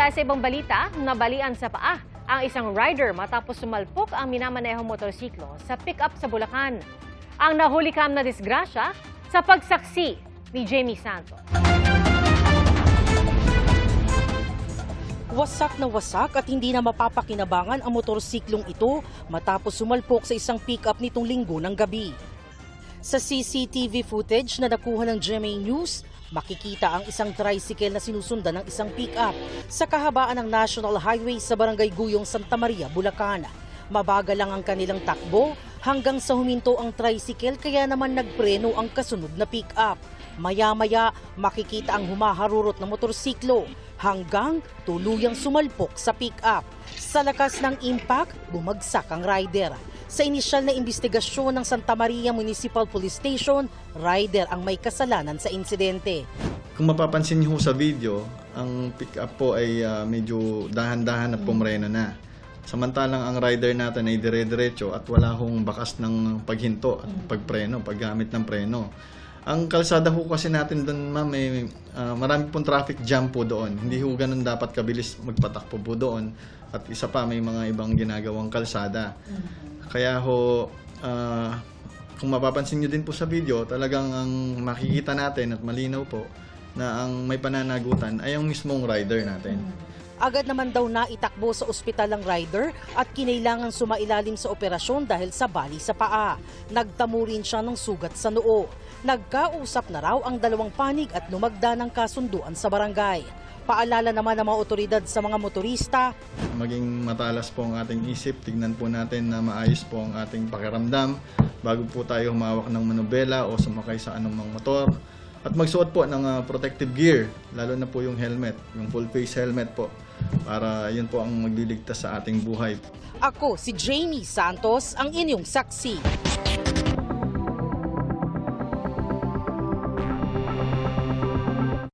Mula sa ibang balita, nabalian sa paa ang isang rider matapos sumalpok ang minamanehong motorsiklo sa pick-up sa Bulacan. Ang nahulikam na disgrasya sa pagsaksi ni Jamie Santos. Wasak na wasak at hindi na mapapakinabangan ang motorsiklong ito matapos sumalpok sa isang pick-up nitong linggo ng gabi. Sa CCTV footage na nakuha ng GMA News, makikita ang isang tricycle na sinusundan ng isang pick-up sa kahabaan ng National Highway sa Barangay Guyong, Santa Maria, Bulacan. Mabagal lang ang kanilang takbo hanggang sa huminto ang tricycle kaya naman nagpreno ang kasunod na pick-up. Maya-maya makikita ang humaharurot na motorsiklo hanggang tuluyang sumalpok sa pick-up. Sa lakas ng impact, bumagsak ang rider. Sa inisyal na investigasyon ng Santa Maria Municipal Police Station, rider ang may kasalanan sa insidente. Kung mapapansin niyo sa video, ang pick-up po ay medyo dahan-dahan at pumreno na. Samantalang ang rider natin ay dire-diretso at wala hong bakas ng paghinto at pagpreno, paggamit ng preno. Ang kalsada ho kasi natin doon, ma'am, may marami pong traffic jam po doon. Hindi ho ganun dapat kabilis magpatakbo po doon. At isa pa, may mga ibang ginagawang kalsada. Kaya ho, kung mapapansin nyo din po sa video, talagang ang makikita natin at malinaw po na ang may pananagutan ay ang mismong rider natin. Agad naman daw na itakbo sa ospital ang rider at kinailangan sumailalim sa operasyon dahil sa bali sa paa. Nagtamo rin siya ng sugat sa noo. Nagkausap na raw ang dalawang panig at lumagda ng kasunduan sa barangay. Paalala naman ng mga otoridad sa mga motorista. Maging matalas po ang ating isip, tignan po natin na maayos po ang ating pakiramdam bago po tayo humawak ng manubela o sumakay sa anumang motor. At magsuot po ng protective gear, lalo na po yung helmet, yung full face helmet po, para yun po ang magliligtas sa ating buhay. Ako si Jamie Santos, ang inyong saksi.